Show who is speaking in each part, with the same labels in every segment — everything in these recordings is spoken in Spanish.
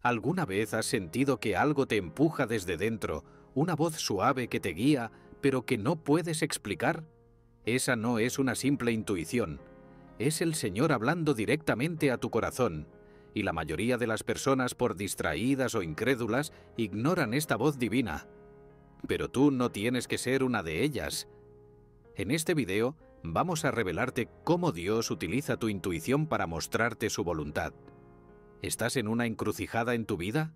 Speaker 1: ¿Alguna vez has sentido que algo te empuja desde dentro, una voz suave que te guía, pero que no puedes explicar? Esa no es una simple intuición. Es el Señor hablando directamente a tu corazón, y la mayoría de las personas, por distraídas o incrédulas, ignoran esta voz divina. Pero tú no tienes que ser una de ellas. En este video vamos a revelarte cómo Dios utiliza tu intuición para mostrarte su voluntad. ¿Estás en una encrucijada en tu vida?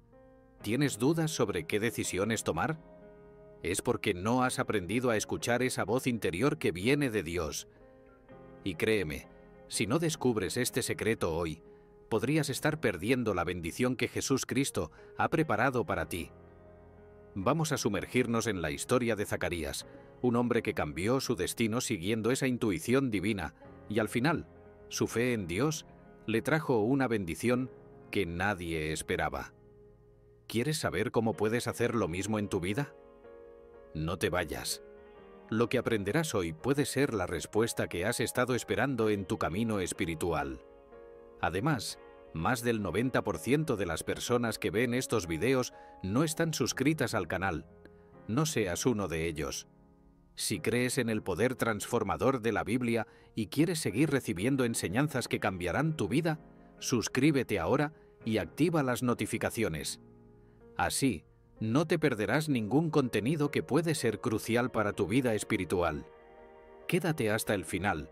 Speaker 1: ¿Tienes dudas sobre qué decisiones tomar? Es porque no has aprendido a escuchar esa voz interior que viene de Dios. Y créeme, si no descubres este secreto hoy, podrías estar perdiendo la bendición que Jesús Cristo ha preparado para ti. Vamos a sumergirnos en la historia de Zacarías, un hombre que cambió su destino siguiendo esa intuición divina, y al final, su fe en Dios le trajo una bendición que nadie esperaba. ¿Quieres saber cómo puedes hacer lo mismo en tu vida? No te vayas. Lo que aprenderás hoy puede ser la respuesta que has estado esperando en tu camino espiritual. Además, más del 90% de las personas que ven estos videos no están suscritas al canal. No seas uno de ellos. Si crees en el poder transformador de la Biblia y quieres seguir recibiendo enseñanzas que cambiarán tu vida, suscríbete ahora y activa las notificaciones. Así, no te perderás ningún contenido que puede ser crucial para tu vida espiritual. Quédate hasta el final,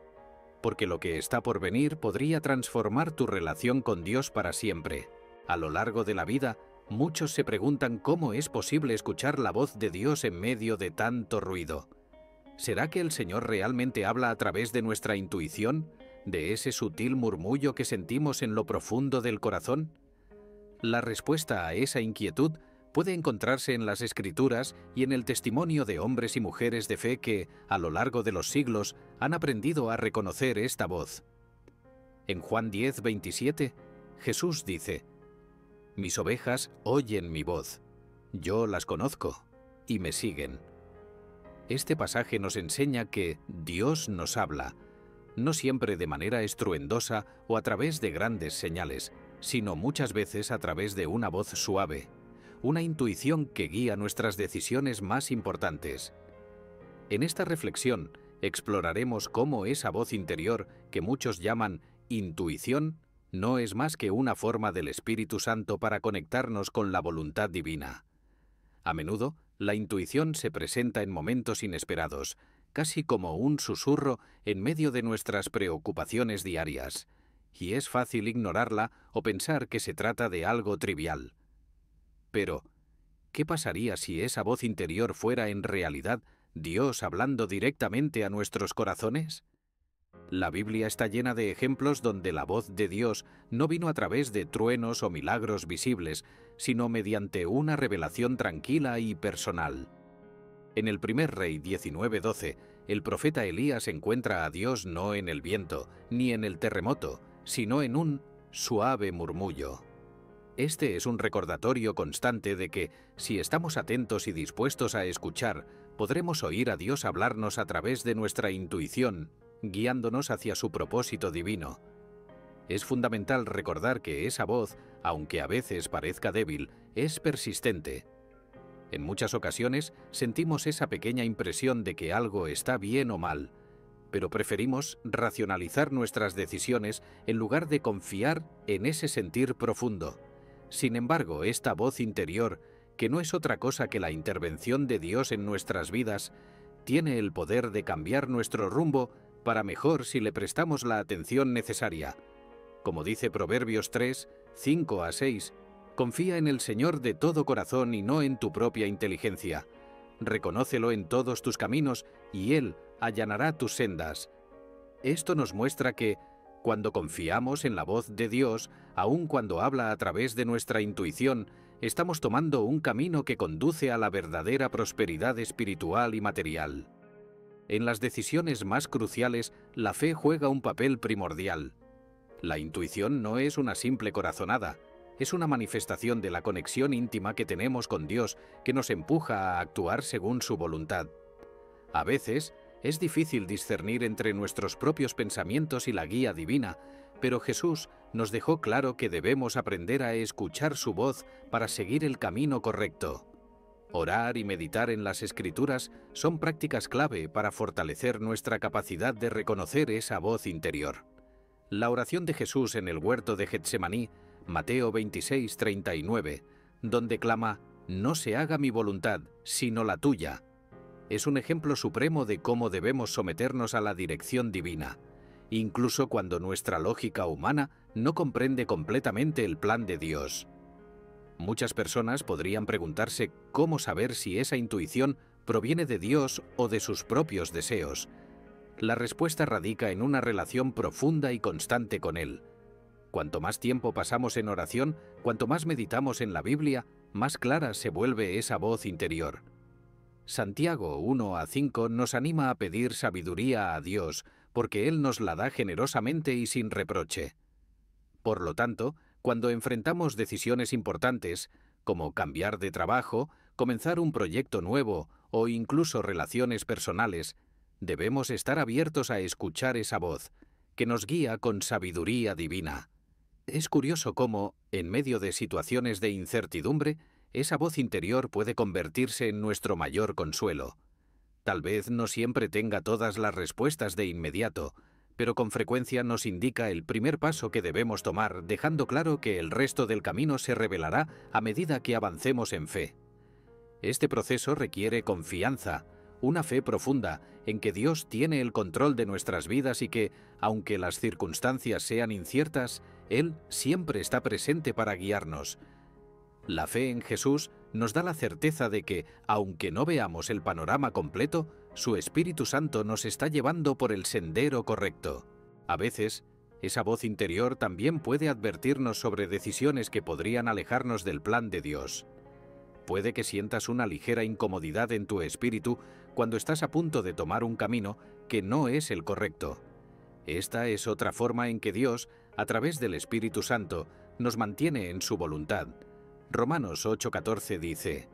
Speaker 1: porque lo que está por venir podría transformar tu relación con Dios para siempre. A lo largo de la vida, muchos se preguntan cómo es posible escuchar la voz de Dios en medio de tanto ruido. ¿Será que el Señor realmente habla a través de nuestra intuición, de ese sutil murmullo que sentimos en lo profundo del corazón? La respuesta a esa inquietud puede encontrarse en las Escrituras y en el testimonio de hombres y mujeres de fe que, a lo largo de los siglos, han aprendido a reconocer esta voz. En Juan 10:27, Jesús dice: «Mis ovejas oyen mi voz, yo las conozco, y me siguen». Este pasaje nos enseña que Dios nos habla, no siempre de manera estruendosa o a través de grandes señales, sino muchas veces a través de una voz suave, una intuición que guía nuestras decisiones más importantes. En esta reflexión exploraremos cómo esa voz interior, que muchos llaman intuición, no es más que una forma del Espíritu Santo para conectarnos con la voluntad divina. A menudo, la intuición se presenta en momentos inesperados, casi como un susurro en medio de nuestras preocupaciones diarias, y es fácil ignorarla o pensar que se trata de algo trivial. Pero, ¿qué pasaría si esa voz interior fuera en realidad Dios hablando directamente a nuestros corazones? La Biblia está llena de ejemplos donde la voz de Dios no vino a través de truenos o milagros visibles, sino mediante una revelación tranquila y personal. En el primer Rey 19:12, el profeta Elías encuentra a Dios no en el viento, ni en el terremoto, sino en un suave murmullo. Este es un recordatorio constante de que, si estamos atentos y dispuestos a escuchar, podremos oír a Dios hablarnos a través de nuestra intuición, guiándonos hacia su propósito divino. Es fundamental recordar que esa voz, aunque a veces parezca débil, es persistente. En muchas ocasiones sentimos esa pequeña impresión de que algo está bien o mal, pero preferimos racionalizar nuestras decisiones en lugar de confiar en ese sentir profundo. Sin embargo, esta voz interior, que no es otra cosa que la intervención de Dios en nuestras vidas, tiene el poder de cambiar nuestro rumbo para mejor si le prestamos la atención necesaria. Como dice Proverbios 3, 5-6, confía en el Señor de todo corazón y no en tu propia inteligencia. Reconócelo en todos tus caminos y Él allanará tus sendas. Esto nos muestra que, cuando confiamos en la voz de Dios, aun cuando habla a través de nuestra intuición, estamos tomando un camino que conduce a la verdadera prosperidad espiritual y material. En las decisiones más cruciales, la fe juega un papel primordial. La intuición no es una simple corazonada, es una manifestación de la conexión íntima que tenemos con Dios que nos empuja a actuar según su voluntad. A veces, es difícil discernir entre nuestros propios pensamientos y la guía divina, pero Jesús nos dejó claro que debemos aprender a escuchar su voz para seguir el camino correcto. Orar y meditar en las Escrituras son prácticas clave para fortalecer nuestra capacidad de reconocer esa voz interior. La oración de Jesús en el huerto de Getsemaní, Mateo 26:39, donde clama: «No se haga mi voluntad, sino la tuya», es un ejemplo supremo de cómo debemos someternos a la dirección divina, incluso cuando nuestra lógica humana no comprende completamente el plan de Dios. Muchas personas podrían preguntarse cómo saber si esa intuición proviene de Dios o de sus propios deseos. La respuesta radica en una relación profunda y constante con Él. Cuanto más tiempo pasamos en oración, cuanto más meditamos en la Biblia, más clara se vuelve esa voz interior. Santiago 1:5 nos anima a pedir sabiduría a Dios, porque Él nos la da generosamente y sin reproche. Por lo tanto, cuando enfrentamos decisiones importantes, como cambiar de trabajo, comenzar un proyecto nuevo o incluso relaciones personales, debemos estar abiertos a escuchar esa voz, que nos guía con sabiduría divina. Es curioso cómo, en medio de situaciones de incertidumbre, esa voz interior puede convertirse en nuestro mayor consuelo. Tal vez no siempre tenga todas las respuestas de inmediato, pero con frecuencia nos indica el primer paso que debemos tomar, dejando claro que el resto del camino se revelará a medida que avancemos en fe. Este proceso requiere confianza, una fe profunda en que Dios tiene el control de nuestras vidas y que, aunque las circunstancias sean inciertas, Él siempre está presente para guiarnos. La fe en Jesús nos da la certeza de que, aunque no veamos el panorama completo, su Espíritu Santo nos está llevando por el sendero correcto. A veces, esa voz interior también puede advertirnos sobre decisiones que podrían alejarnos del plan de Dios. Puede que sientas una ligera incomodidad en tu espíritu cuando estás a punto de tomar un camino que no es el correcto. Esta es otra forma en que Dios, a través del Espíritu Santo, nos mantiene en su voluntad. Romanos 8:14 dice: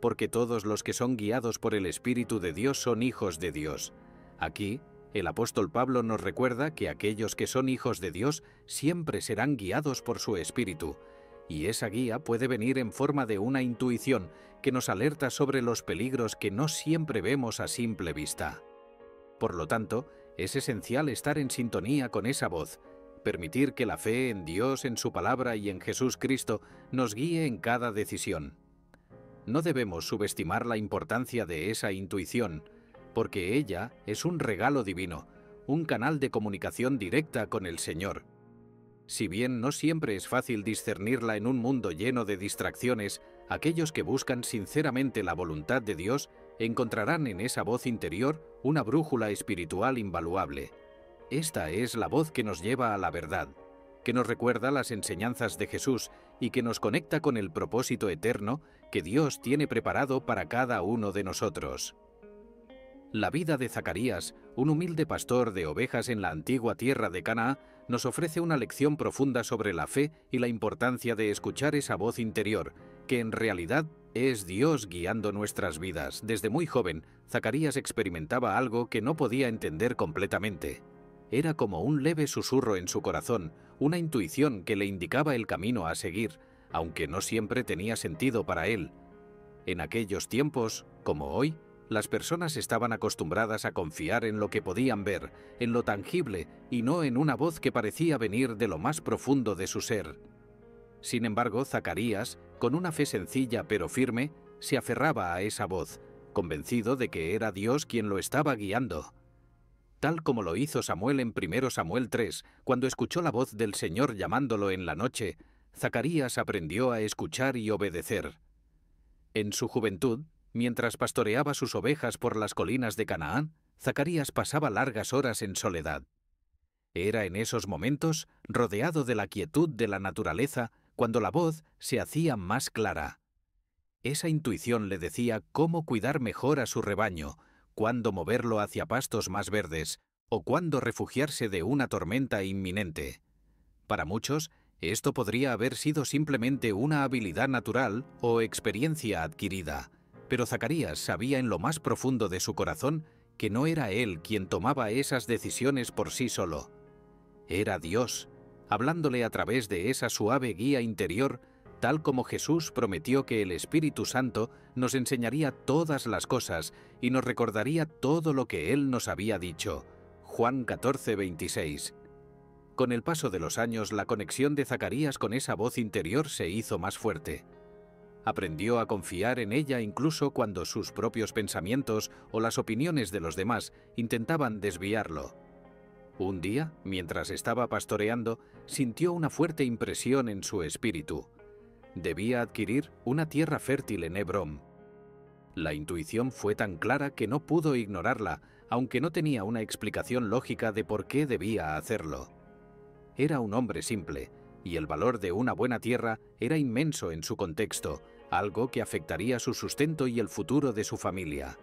Speaker 1: «Porque todos los que son guiados por el Espíritu de Dios son hijos de Dios». Aquí, el apóstol Pablo nos recuerda que aquellos que son hijos de Dios siempre serán guiados por su Espíritu, y esa guía puede venir en forma de una intuición que nos alerta sobre los peligros que no siempre vemos a simple vista. Por lo tanto, es esencial estar en sintonía con esa voz, permitir que la fe en Dios, en su palabra y en Jesús Cristo nos guíe en cada decisión. No debemos subestimar la importancia de esa intuición, porque ella es un regalo divino, un canal de comunicación directa con el Señor. Si bien no siempre es fácil discernirla en un mundo lleno de distracciones, aquellos que buscan sinceramente la voluntad de Dios encontrarán en esa voz interior una brújula espiritual invaluable. Esta es la voz que nos lleva a la verdad, que nos recuerda las enseñanzas de Jesús y que nos conecta con el propósito eterno que Dios tiene preparado para cada uno de nosotros. La vida de Zacarías, un humilde pastor de ovejas en la antigua tierra de Canaán, nos ofrece una lección profunda sobre la fe y la importancia de escuchar esa voz interior, que en realidad es Dios guiando nuestras vidas. Desde muy joven, Zacarías experimentaba algo que no podía entender completamente. Era como un leve susurro en su corazón, una intuición que le indicaba el camino a seguir, aunque no siempre tenía sentido para él. En aquellos tiempos, como hoy, las personas estaban acostumbradas a confiar en lo que podían ver, en lo tangible, y no en una voz que parecía venir de lo más profundo de su ser. Sin embargo, Zacarías, con una fe sencilla pero firme, se aferraba a esa voz, convencido de que era Dios quien lo estaba guiando. Tal como lo hizo Samuel en 1 Samuel 3, cuando escuchó la voz del Señor llamándolo en la noche, Zacarías aprendió a escuchar y obedecer. En su juventud, mientras pastoreaba sus ovejas por las colinas de Canaán, Zacarías pasaba largas horas en soledad. Era en esos momentos, rodeado de la quietud de la naturaleza, cuando la voz se hacía más clara. Esa intuición le decía cómo cuidar mejor a su rebaño, cuándo moverlo hacia pastos más verdes, o cuándo refugiarse de una tormenta inminente. Para muchos, esto podría haber sido simplemente una habilidad natural o experiencia adquirida, pero Zacarías sabía en lo más profundo de su corazón que no era él quien tomaba esas decisiones por sí solo. Era Dios, hablándole a través de esa suave guía interior, tal como Jesús prometió que el Espíritu Santo nos enseñaría todas las cosas y nos recordaría todo lo que Él nos había dicho. Juan 14:26. Con el paso de los años, la conexión de Zacarías con esa voz interior se hizo más fuerte. Aprendió a confiar en ella incluso cuando sus propios pensamientos o las opiniones de los demás intentaban desviarlo. Un día, mientras estaba pastoreando, sintió una fuerte impresión en su espíritu. Debía adquirir una tierra fértil en Hebrón. La intuición fue tan clara que no pudo ignorarla, aunque no tenía una explicación lógica de por qué debía hacerlo. Era un hombre simple, y el valor de una buena tierra era inmenso en su contexto, algo que afectaría su sustento y el futuro de su familia.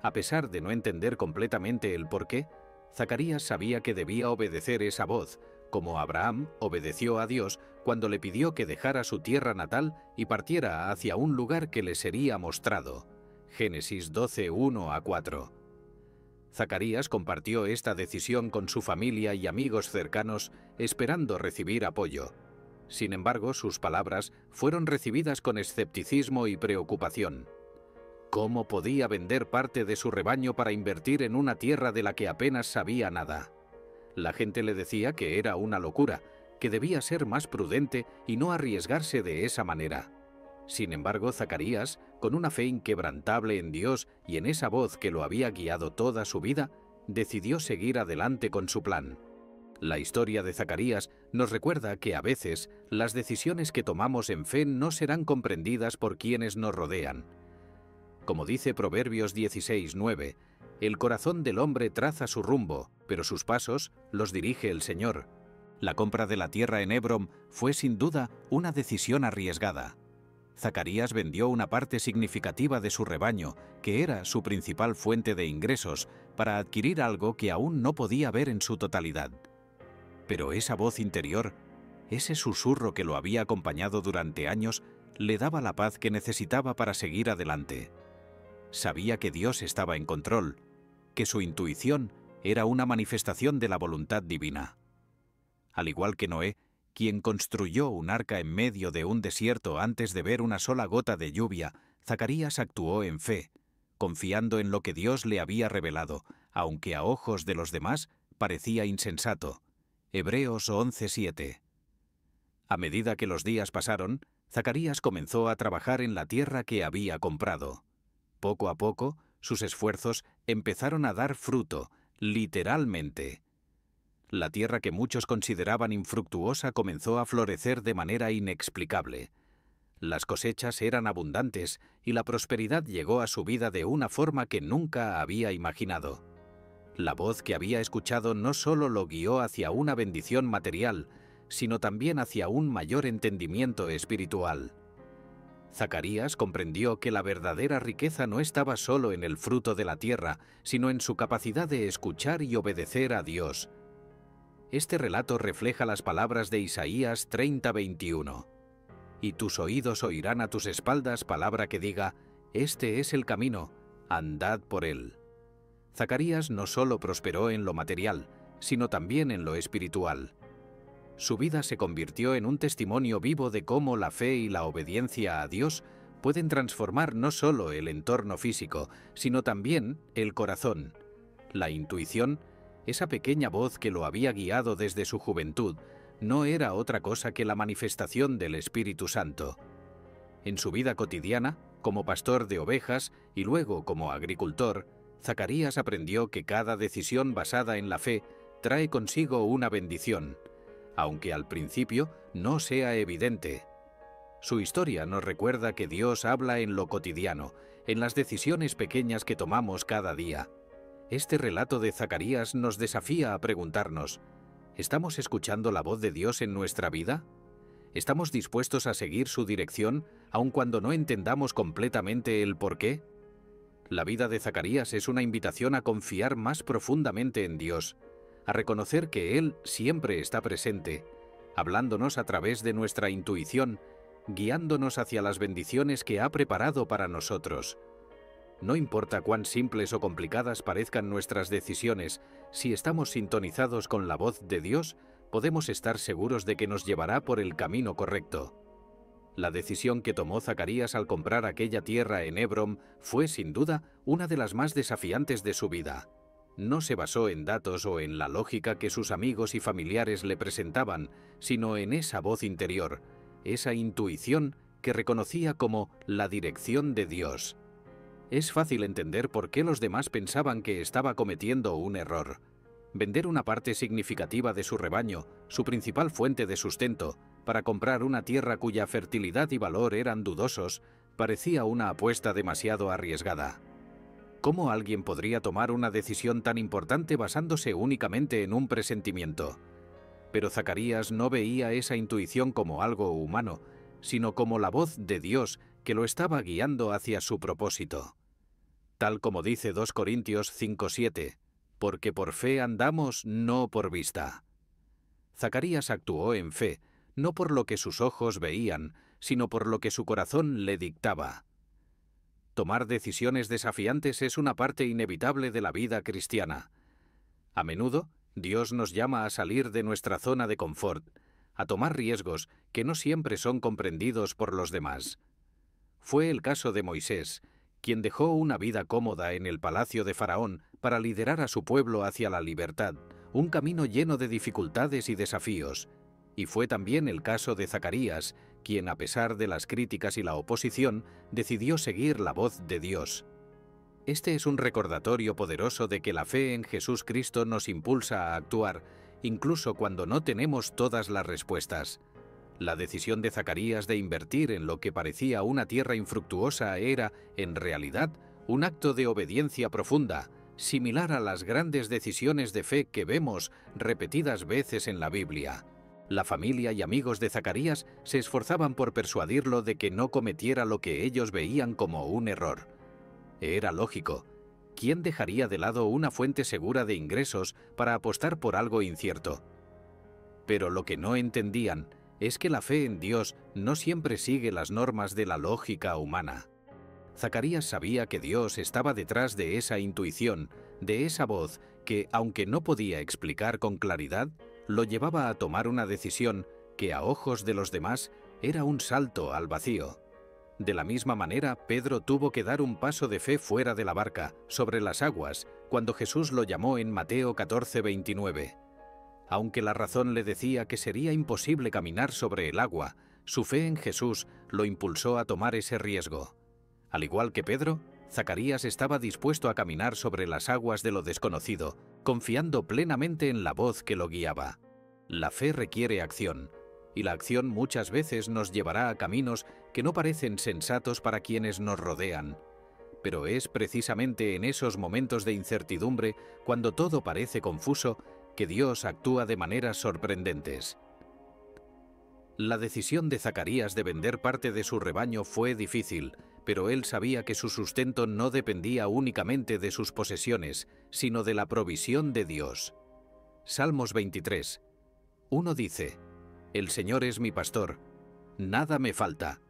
Speaker 1: A pesar de no entender completamente el porqué, Zacarías sabía que debía obedecer esa voz, como Abraham obedeció a Dios cuando le pidió que dejara su tierra natal y partiera hacia un lugar que le sería mostrado. Génesis 12:1-4. Zacarías compartió esta decisión con su familia y amigos cercanos, esperando recibir apoyo. Sin embargo, sus palabras fueron recibidas con escepticismo y preocupación. ¿Cómo podía vender parte de su rebaño para invertir en una tierra de la que apenas sabía nada? La gente le decía que era una locura, que debía ser más prudente y no arriesgarse de esa manera. Sin embargo, Zacarías, con una fe inquebrantable en Dios y en esa voz que lo había guiado toda su vida, decidió seguir adelante con su plan. La historia de Zacarías nos recuerda que a veces las decisiones que tomamos en fe no serán comprendidas por quienes nos rodean. Como dice Proverbios 16:9, el corazón del hombre traza su rumbo, pero sus pasos los dirige el Señor. La compra de la tierra en Hebrón fue sin duda una decisión arriesgada. Zacarías vendió una parte significativa de su rebaño, que era su principal fuente de ingresos, para adquirir algo que aún no podía ver en su totalidad. Pero esa voz interior, ese susurro que lo había acompañado durante años, le daba la paz que necesitaba para seguir adelante. Sabía que Dios estaba en control, que su intuición era una manifestación de la voluntad divina. Al igual que Noé, quien construyó un arca en medio de un desierto antes de ver una sola gota de lluvia, Zacarías actuó en fe, confiando en lo que Dios le había revelado, aunque a ojos de los demás parecía insensato. Hebreos 11:7. A medida que los días pasaron, Zacarías comenzó a trabajar en la tierra que había comprado. Poco a poco, sus esfuerzos empezaron a dar fruto, literalmente. La tierra que muchos consideraban infructuosa comenzó a florecer de manera inexplicable. Las cosechas eran abundantes y la prosperidad llegó a su vida de una forma que nunca había imaginado. La voz que había escuchado no solo lo guió hacia una bendición material, sino también hacia un mayor entendimiento espiritual. Zacarías comprendió que la verdadera riqueza no estaba solo en el fruto de la tierra, sino en su capacidad de escuchar y obedecer a Dios. Este relato refleja las palabras de Isaías 30:21. Y tus oídos oirán a tus espaldas palabra que diga, este es el camino, andad por él. Zacarías no solo prosperó en lo material, sino también en lo espiritual. Su vida se convirtió en un testimonio vivo de cómo la fe y la obediencia a Dios pueden transformar no solo el entorno físico, sino también el corazón. La intuición, esa pequeña voz que lo había guiado desde su juventud, no era otra cosa que la manifestación del Espíritu Santo. En su vida cotidiana, como pastor de ovejas y luego como agricultor, Zacarías aprendió que cada decisión basada en la fe trae consigo una bendición, aunque al principio no sea evidente. Su historia nos recuerda que Dios habla en lo cotidiano, en las decisiones pequeñas que tomamos cada día. Este relato de Zacarías nos desafía a preguntarnos, ¿estamos escuchando la voz de Dios en nuestra vida? ¿Estamos dispuestos a seguir su dirección, aun cuando no entendamos completamente el porqué? La vida de Zacarías es una invitación a confiar más profundamente en Dios, a reconocer que Él siempre está presente, hablándonos a través de nuestra intuición, guiándonos hacia las bendiciones que ha preparado para nosotros. No importa cuán simples o complicadas parezcan nuestras decisiones, si estamos sintonizados con la voz de Dios, podemos estar seguros de que nos llevará por el camino correcto. La decisión que tomó Zacarías al comprar aquella tierra en Hebrón fue, sin duda, una de las más desafiantes de su vida. No se basó en datos o en la lógica que sus amigos y familiares le presentaban, sino en esa voz interior, esa intuición que reconocía como la dirección de Dios. Es fácil entender por qué los demás pensaban que estaba cometiendo un error. Vender una parte significativa de su rebaño, su principal fuente de sustento, para comprar una tierra cuya fertilidad y valor eran dudosos, parecía una apuesta demasiado arriesgada. ¿Cómo alguien podría tomar una decisión tan importante basándose únicamente en un presentimiento? Pero Zacarías no veía esa intuición como algo humano, sino como la voz de Dios que lo estaba guiando hacia su propósito. Tal como dice 2 Corintios 5:7, porque por fe andamos, no por vista. Zacarías actuó en fe, no por lo que sus ojos veían, sino por lo que su corazón le dictaba. Tomar decisiones desafiantes es una parte inevitable de la vida cristiana. A menudo, Dios nos llama a salir de nuestra zona de confort, a tomar riesgos que no siempre son comprendidos por los demás. Fue el caso de Moisés, quien dejó una vida cómoda en el palacio de Faraón para liderar a su pueblo hacia la libertad, un camino lleno de dificultades y desafíos. Y fue también el caso de Zacarías, quien, a pesar de las críticas y la oposición, decidió seguir la voz de Dios. Este es un recordatorio poderoso de que la fe en Jesús Cristo nos impulsa a actuar, incluso cuando no tenemos todas las respuestas. La decisión de Zacarías de invertir en lo que parecía una tierra infructuosa era, en realidad, un acto de obediencia profunda, similar a las grandes decisiones de fe que vemos repetidas veces en la Biblia. La familia y amigos de Zacarías se esforzaban por persuadirlo de que no cometiera lo que ellos veían como un error. Era lógico. ¿Quién dejaría de lado una fuente segura de ingresos para apostar por algo incierto? Pero lo que no entendían es que la fe en Dios no siempre sigue las normas de la lógica humana. Zacarías sabía que Dios estaba detrás de esa intuición, de esa voz que, aunque no podía explicar con claridad, lo llevaba a tomar una decisión que a ojos de los demás era un salto al vacío. De la misma manera, Pedro tuvo que dar un paso de fe fuera de la barca, sobre las aguas, cuando Jesús lo llamó en Mateo 14:29. Aunque la razón le decía que sería imposible caminar sobre el agua, su fe en Jesús lo impulsó a tomar ese riesgo. Al igual que Pedro, Zacarías estaba dispuesto a caminar sobre las aguas de lo desconocido, confiando plenamente en la voz que lo guiaba. La fe requiere acción, y la acción muchas veces nos llevará a caminos que no parecen sensatos para quienes nos rodean. Pero es precisamente en esos momentos de incertidumbre, cuando todo parece confuso, que Dios actúa de maneras sorprendentes. La decisión de Zacarías de vender parte de su rebaño fue difícil, pero él sabía que su sustento no dependía únicamente de sus posesiones, sino de la provisión de Dios. Salmos 23. Uno dice: «El Señor es mi pastor, nada me falta».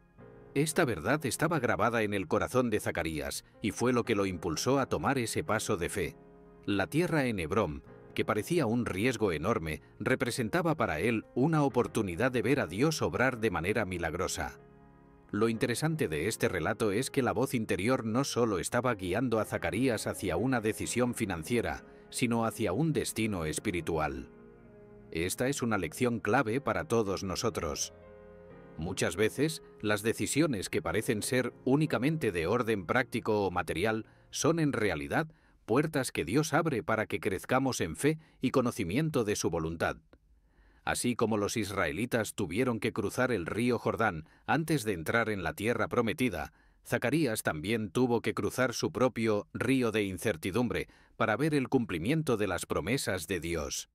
Speaker 1: Esta verdad estaba grabada en el corazón de Zacarías y fue lo que lo impulsó a tomar ese paso de fe. La tierra en Hebrón, que parecía un riesgo enorme, representaba para él una oportunidad de ver a Dios obrar de manera milagrosa. Lo interesante de este relato es que la voz interior no solo estaba guiando a Zacarías hacia una decisión financiera, sino hacia un destino espiritual. Esta es una lección clave para todos nosotros. Muchas veces, las decisiones que parecen ser únicamente de orden práctico o material son en realidad puertas que Dios abre para que crezcamos en fe y conocimiento de su voluntad. Así como los israelitas tuvieron que cruzar el río Jordán antes de entrar en la tierra prometida, Zacarías también tuvo que cruzar su propio río de incertidumbre para ver el cumplimiento de las promesas de Dios.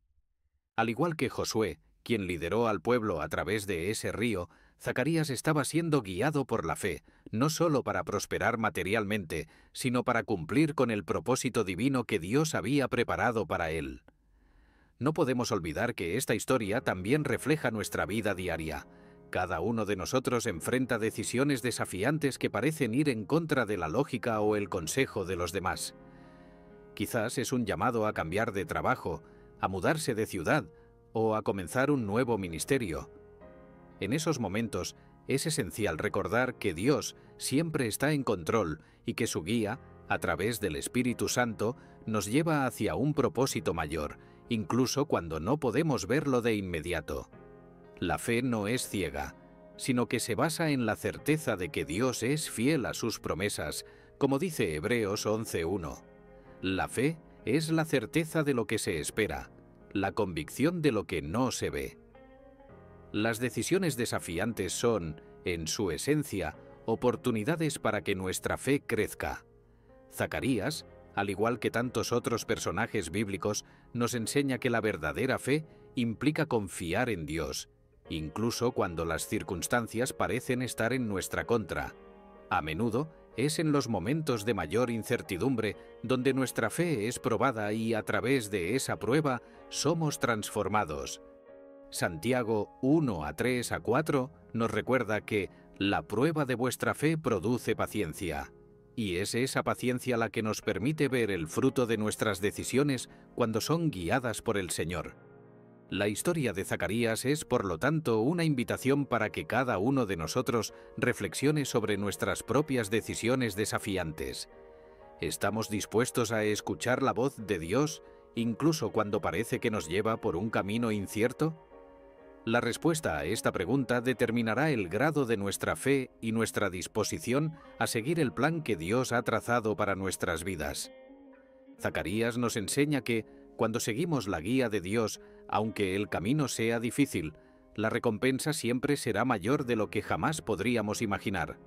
Speaker 1: Al igual que Josué, quien lideró al pueblo a través de ese río, Zacarías estaba siendo guiado por la fe, no solo para prosperar materialmente, sino para cumplir con el propósito divino que Dios había preparado para él. No podemos olvidar que esta historia también refleja nuestra vida diaria. Cada uno de nosotros enfrenta decisiones desafiantes que parecen ir en contra de la lógica o el consejo de los demás. Quizás es un llamado a cambiar de trabajo, a mudarse de ciudad, o a comenzar un nuevo ministerio. En esos momentos es esencial recordar que Dios siempre está en control y que su guía, a través del Espíritu Santo, nos lleva hacia un propósito mayor, incluso cuando no podemos verlo de inmediato. La fe no es ciega, sino que se basa en la certeza de que Dios es fiel a sus promesas, como dice Hebreos 11:1. La fe es la certeza de lo que se espera, la convicción de lo que no se ve. Las decisiones desafiantes son, en su esencia, oportunidades para que nuestra fe crezca. Zacarías, al igual que tantos otros personajes bíblicos, nos enseña que la verdadera fe implica confiar en Dios, incluso cuando las circunstancias parecen estar en nuestra contra. A menudo es en los momentos de mayor incertidumbre donde nuestra fe es probada y a través de esa prueba somos transformados. Santiago 1:3-4 nos recuerda que la prueba de vuestra fe produce paciencia. Y es esa paciencia la que nos permite ver el fruto de nuestras decisiones cuando son guiadas por el Señor. La historia de Zacarías es, por lo tanto, una invitación para que cada uno de nosotros reflexione sobre nuestras propias decisiones desafiantes. ¿Estamos dispuestos a escuchar la voz de Dios, incluso cuando parece que nos lleva por un camino incierto? La respuesta a esta pregunta determinará el grado de nuestra fe y nuestra disposición a seguir el plan que Dios ha trazado para nuestras vidas. Zacarías nos enseña que, cuando seguimos la guía de Dios, aunque el camino sea difícil, la recompensa siempre será mayor de lo que jamás podríamos imaginar.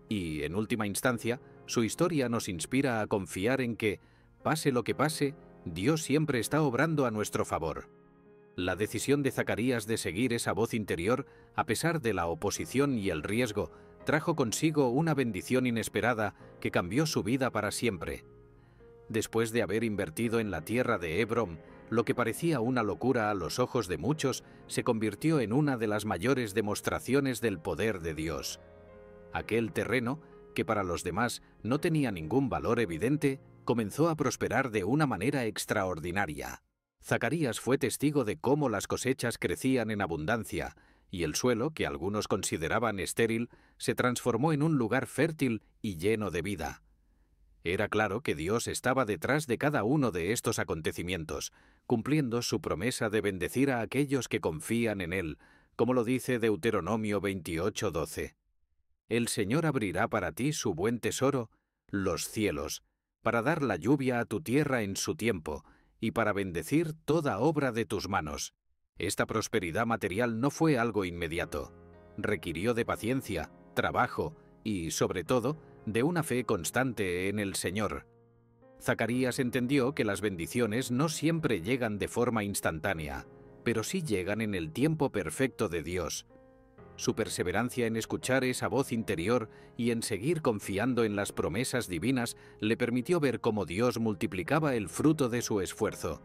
Speaker 1: Y, en última instancia, su historia nos inspira a confiar en que, pase lo que pase, Dios siempre está obrando a nuestro favor. La decisión de Zacarías de seguir esa voz interior, a pesar de la oposición y el riesgo, trajo consigo una bendición inesperada que cambió su vida para siempre. Después de haber invertido en la tierra de Hebrón, lo que parecía una locura a los ojos de muchos, se convirtió en una de las mayores demostraciones del poder de Dios. Aquel terreno, que para los demás no tenía ningún valor evidente, comenzó a prosperar de una manera extraordinaria. Zacarías fue testigo de cómo las cosechas crecían en abundancia, y el suelo, que algunos consideraban estéril, se transformó en un lugar fértil y lleno de vida. Era claro que Dios estaba detrás de cada uno de estos acontecimientos, cumpliendo su promesa de bendecir a aquellos que confían en Él, como lo dice Deuteronomio 28:12. El Señor abrirá para ti su buen tesoro, los cielos, para dar la lluvia a tu tierra en su tiempo, y para bendecir toda obra de tus manos. Esta prosperidad material no fue algo inmediato. Requirió de paciencia, trabajo y, sobre todo, de una fe constante en el Señor. Zacarías entendió que las bendiciones no siempre llegan de forma instantánea, pero sí llegan en el tiempo perfecto de Dios. Su perseverancia en escuchar esa voz interior y en seguir confiando en las promesas divinas le permitió ver cómo Dios multiplicaba el fruto de su esfuerzo.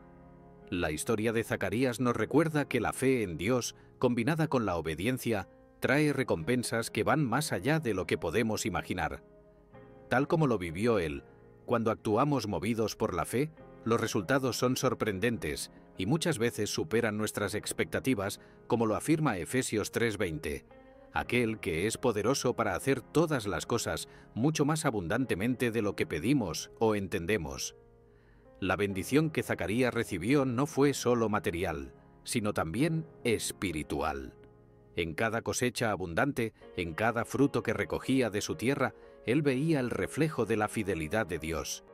Speaker 1: La historia de Zacarías nos recuerda que la fe en Dios, combinada con la obediencia, trae recompensas que van más allá de lo que podemos imaginar. Tal como lo vivió él, cuando actuamos movidos por la fe, los resultados son sorprendentes y muchas veces superan nuestras expectativas, como lo afirma Efesios 3:20. Aquel que es poderoso para hacer todas las cosas mucho más abundantemente de lo que pedimos o entendemos. La bendición que Zacarías recibió no fue solo material, sino también espiritual. En cada cosecha abundante, en cada fruto que recogía de su tierra, él veía el reflejo de la fidelidad de Dios.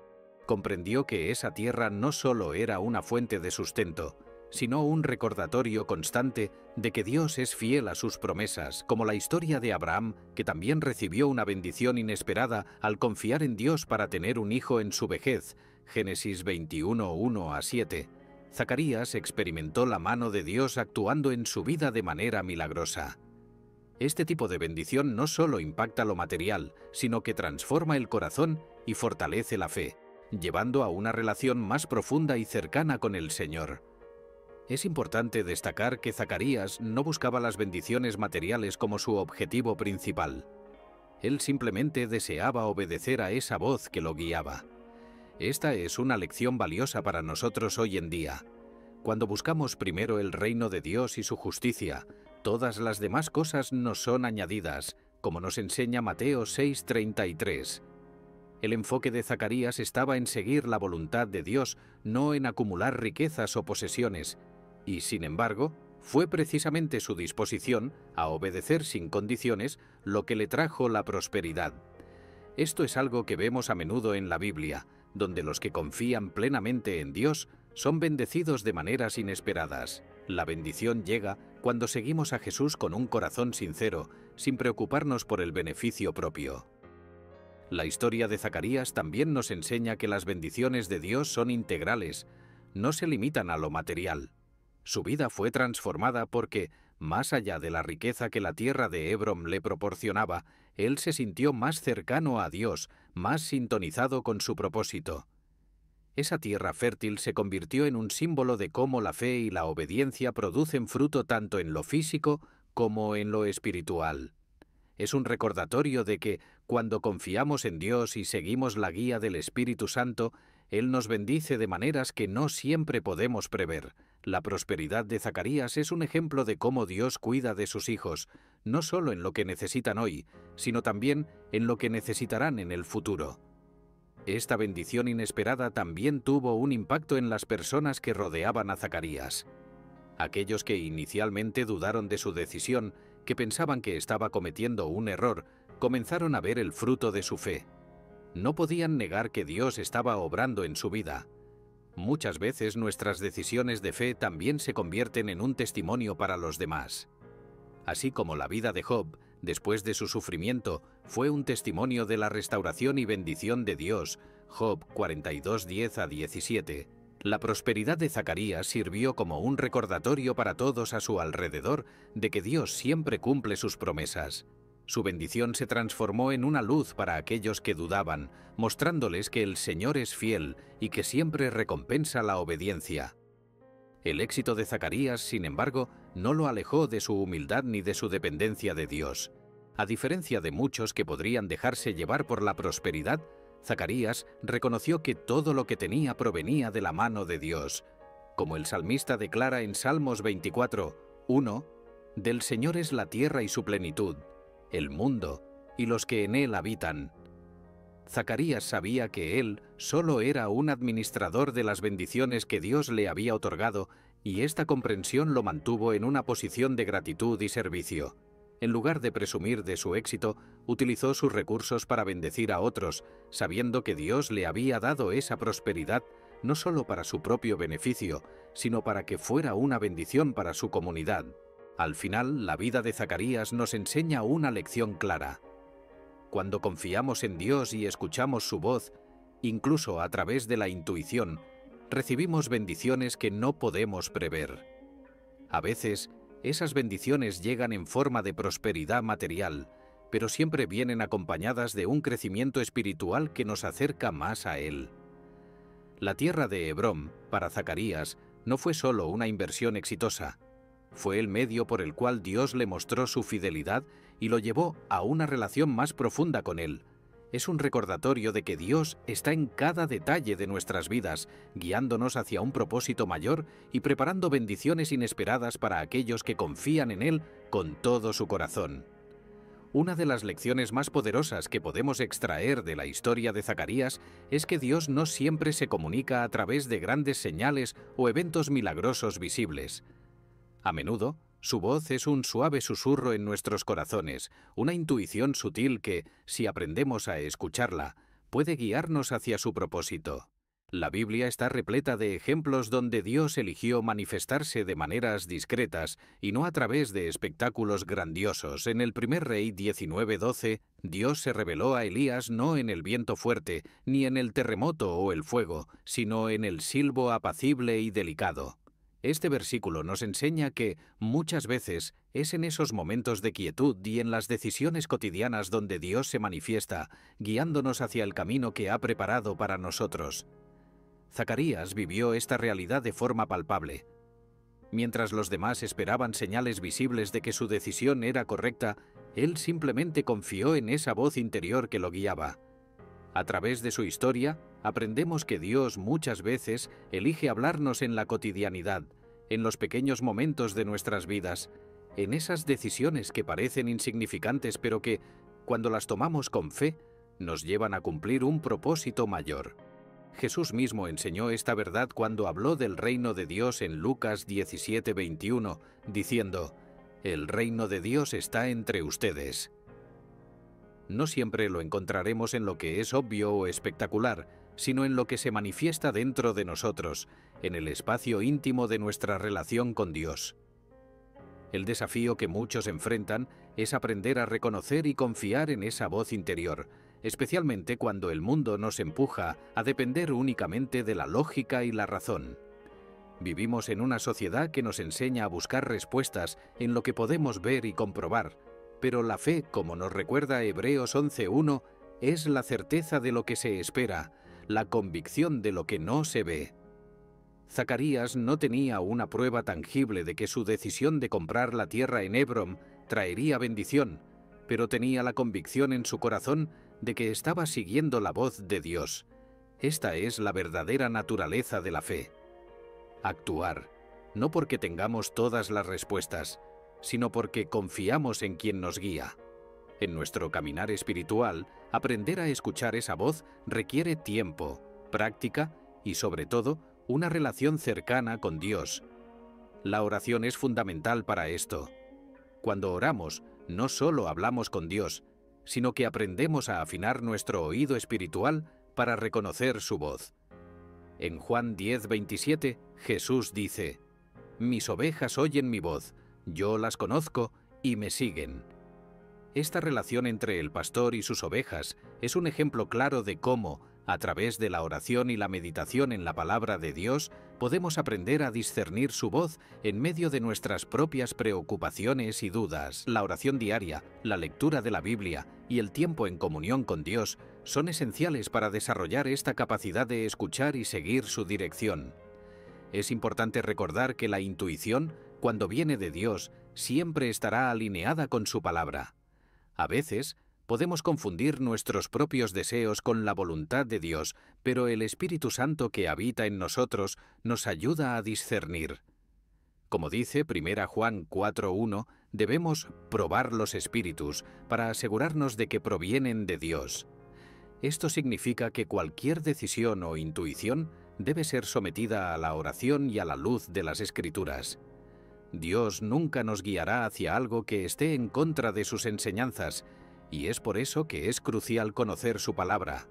Speaker 1: Comprendió que esa tierra no solo era una fuente de sustento, sino un recordatorio constante de que Dios es fiel a sus promesas, como la historia de Abraham, que también recibió una bendición inesperada al confiar en Dios para tener un hijo en su vejez, Génesis 21:1-7. Zacarías experimentó la mano de Dios actuando en su vida de manera milagrosa. Este tipo de bendición no solo impacta lo material, sino que transforma el corazón y fortalece la fe, llevando a una relación más profunda y cercana con el Señor. Es importante destacar que Zacarías no buscaba las bendiciones materiales como su objetivo principal. Él simplemente deseaba obedecer a esa voz que lo guiaba. Esta es una lección valiosa para nosotros hoy en día. Cuando buscamos primero el reino de Dios y su justicia, todas las demás cosas nos son añadidas, como nos enseña Mateo 6:33. El enfoque de Zacarías estaba en seguir la voluntad de Dios, no en acumular riquezas o posesiones, y sin embargo, fue precisamente su disposición a obedecer sin condiciones lo que le trajo la prosperidad. Esto es algo que vemos a menudo en la Biblia, donde los que confían plenamente en Dios son bendecidos de maneras inesperadas. La bendición llega cuando seguimos a Jesús con un corazón sincero, sin preocuparnos por el beneficio propio. La historia de Zacarías también nos enseña que las bendiciones de Dios son integrales, no se limitan a lo material. Su vida fue transformada porque, más allá de la riqueza que la tierra de Hebron le proporcionaba, él se sintió más cercano a Dios, más sintonizado con su propósito. Esa tierra fértil se convirtió en un símbolo de cómo la fe y la obediencia producen fruto tanto en lo físico como en lo espiritual. Es un recordatorio de que, cuando confiamos en Dios y seguimos la guía del Espíritu Santo, Él nos bendice de maneras que no siempre podemos prever. La prosperidad de Zacarías es un ejemplo de cómo Dios cuida de sus hijos, no solo en lo que necesitan hoy, sino también en lo que necesitarán en el futuro. Esta bendición inesperada también tuvo un impacto en las personas que rodeaban a Zacarías. Aquellos que inicialmente dudaron de su decisión, que pensaban que estaba cometiendo un error, comenzaron a ver el fruto de su fe. No podían negar que Dios estaba obrando en su vida. Muchas veces nuestras decisiones de fe también se convierten en un testimonio para los demás. Así como la vida de Job, después de su sufrimiento, fue un testimonio de la restauración y bendición de Dios, Job 42:10-17, la prosperidad de Zacarías sirvió como un recordatorio para todos a su alrededor de que Dios siempre cumple sus promesas. Su bendición se transformó en una luz para aquellos que dudaban, mostrándoles que el Señor es fiel y que siempre recompensa la obediencia. El éxito de Zacarías, sin embargo, no lo alejó de su humildad ni de su dependencia de Dios. A diferencia de muchos que podrían dejarse llevar por la prosperidad, Zacarías reconoció que todo lo que tenía provenía de la mano de Dios. Como el salmista declara en Salmos 24:1, «Del Señor es la tierra y su plenitud, el mundo y los que en él habitan». Zacarías sabía que él solo era un administrador de las bendiciones que Dios le había otorgado, y esta comprensión lo mantuvo en una posición de gratitud y servicio. En lugar de presumir de su éxito, utilizó sus recursos para bendecir a otros, sabiendo que Dios le había dado esa prosperidad no solo para su propio beneficio, sino para que fuera una bendición para su comunidad. Al final, la vida de Zacarías nos enseña una lección clara. Cuando confiamos en Dios y escuchamos su voz, incluso a través de la intuición, recibimos bendiciones que no podemos prever. A veces, esas bendiciones llegan en forma de prosperidad material, pero siempre vienen acompañadas de un crecimiento espiritual que nos acerca más a Él. La tierra de Hebrón, para Zacarías, no fue solo una inversión exitosa. Fue el medio por el cual Dios le mostró su fidelidad y lo llevó a una relación más profunda con Él. Es un recordatorio de que Dios está en cada detalle de nuestras vidas, guiándonos hacia un propósito mayor y preparando bendiciones inesperadas para aquellos que confían en Él con todo su corazón. Una de las lecciones más poderosas que podemos extraer de la historia de Zacarías es que Dios no siempre se comunica a través de grandes señales o eventos milagrosos visibles. A menudo, su voz es un suave susurro en nuestros corazones, una intuición sutil que, si aprendemos a escucharla, puede guiarnos hacia su propósito. La Biblia está repleta de ejemplos donde Dios eligió manifestarse de maneras discretas y no a través de espectáculos grandiosos. En el primer Rey 19:12, Dios se reveló a Elías no en el viento fuerte, ni en el terremoto o el fuego, sino en el silbo apacible y delicado. Este versículo nos enseña que, muchas veces, es en esos momentos de quietud y en las decisiones cotidianas donde Dios se manifiesta, guiándonos hacia el camino que ha preparado para nosotros. Zacarías vivió esta realidad de forma palpable. Mientras los demás esperaban señales visibles de que su decisión era correcta, él simplemente confió en esa voz interior que lo guiaba. A través de su historia, aprendemos que Dios muchas veces elige hablarnos en la cotidianidad, en los pequeños momentos de nuestras vidas, en esas decisiones que parecen insignificantes pero que, cuando las tomamos con fe, nos llevan a cumplir un propósito mayor. Jesús mismo enseñó esta verdad cuando habló del reino de Dios en Lucas 17:21, diciendo: «El reino de Dios está entre ustedes». No siempre lo encontraremos en lo que es obvio o espectacular, sino en lo que se manifiesta dentro de nosotros, en el espacio íntimo de nuestra relación con Dios. El desafío que muchos enfrentan es aprender a reconocer y confiar en esa voz interior, especialmente cuando el mundo nos empuja a depender únicamente de la lógica y la razón. Vivimos en una sociedad que nos enseña a buscar respuestas en lo que podemos ver y comprobar, pero la fe, como nos recuerda Hebreos 11:1, es la certeza de lo que se espera, la convicción de lo que no se ve. Zacarías no tenía una prueba tangible de que su decisión de comprar la tierra en Hebrón traería bendición, pero tenía la convicción en su corazón de que estaba siguiendo la voz de Dios. Esta es la verdadera naturaleza de la fe. Actuar, no porque tengamos todas las respuestas, sino porque confiamos en quien nos guía. En nuestro caminar espiritual, aprender a escuchar esa voz requiere tiempo, práctica y, sobre todo, una relación cercana con Dios. La oración es fundamental para esto. Cuando oramos, no solo hablamos con Dios, sino que aprendemos a afinar nuestro oído espiritual para reconocer su voz. En Juan 10:27, Jesús dice: «Mis ovejas oyen mi voz, yo las conozco y me siguen». Esta relación entre el pastor y sus ovejas es un ejemplo claro de cómo, a través de la oración y la meditación en la palabra de Dios, podemos aprender a discernir su voz en medio de nuestras propias preocupaciones y dudas. La oración diaria, la lectura de la Biblia y el tiempo en comunión con Dios son esenciales para desarrollar esta capacidad de escuchar y seguir su dirección. Es importante recordar que la intuición, cuando viene de Dios, siempre estará alineada con su palabra. A veces, podemos confundir nuestros propios deseos con la voluntad de Dios, pero el Espíritu Santo que habita en nosotros nos ayuda a discernir. Como dice 1 Juan 4:1, debemos probar los espíritus para asegurarnos de que provienen de Dios. Esto significa que cualquier decisión o intuición debe ser sometida a la oración y a la luz de las Escrituras. Dios nunca nos guiará hacia algo que esté en contra de sus enseñanzas, y es por eso que es crucial conocer su palabra.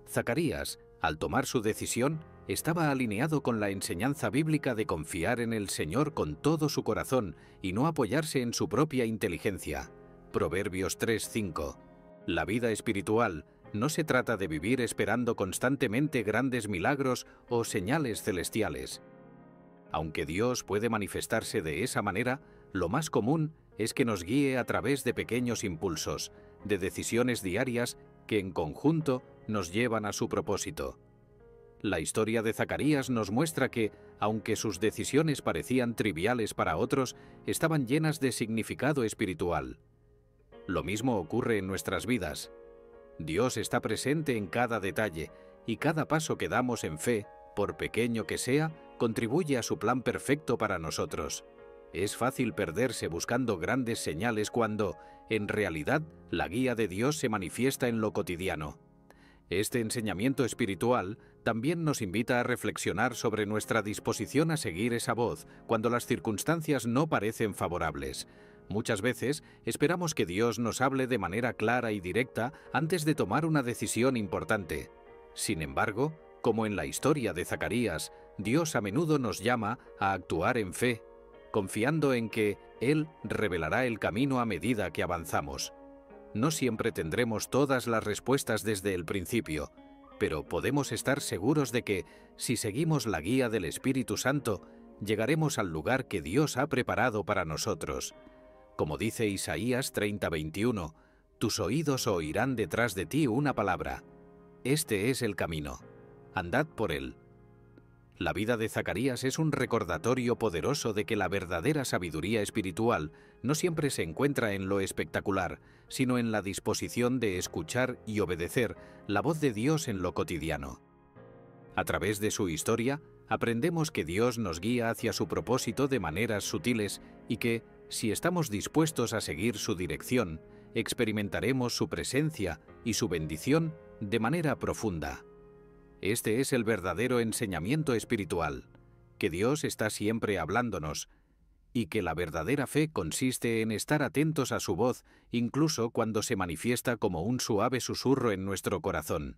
Speaker 1: Zacarías, al tomar su decisión, estaba alineado con la enseñanza bíblica de confiar en el Señor con todo su corazón y no apoyarse en su propia inteligencia. Proverbios 3:5. La vida espiritual no se trata de vivir esperando constantemente grandes milagros o señales celestiales. Aunque Dios puede manifestarse de esa manera, lo más común es que nos guíe a través de pequeños impulsos, de decisiones diarias que en conjunto nos llevan a su propósito. La historia de Zacarías nos muestra que, aunque sus decisiones parecían triviales para otros, estaban llenas de significado espiritual. Lo mismo ocurre en nuestras vidas. Dios está presente en cada detalle, y cada paso que damos en fe, por pequeño que sea, contribuye a su plan perfecto para nosotros. Es fácil perderse buscando grandes señales cuando, en realidad, la guía de Dios se manifiesta en lo cotidiano. Este enseñamiento espiritual también nos invita a reflexionar sobre nuestra disposición a seguir esa voz cuando las circunstancias no parecen favorables. Muchas veces esperamos que Dios nos hable de manera clara y directa antes de tomar una decisión importante. Sin embargo, como en la historia de Zacarías, Dios a menudo nos llama a actuar en fe, confiando en que Él revelará el camino a medida que avanzamos. No siempre tendremos todas las respuestas desde el principio, pero podemos estar seguros de que, si seguimos la guía del Espíritu Santo, llegaremos al lugar que Dios ha preparado para nosotros. Como dice Isaías 30:21, tus oídos oirán detrás de ti una palabra. Este es el camino. Andad por él. La vida de Zacarías es un recordatorio poderoso de que la verdadera sabiduría espiritual no siempre se encuentra en lo espectacular, sino en la disposición de escuchar y obedecer la voz de Dios en lo cotidiano. A través de su historia, aprendemos que Dios nos guía hacia su propósito de maneras sutiles y que, si estamos dispuestos a seguir su dirección, experimentaremos su presencia y su bendición de manera profunda. Este es el verdadero enseñamiento espiritual, que Dios está siempre hablándonos, y que la verdadera fe consiste en estar atentos a su voz, incluso cuando se manifiesta como un suave susurro en nuestro corazón.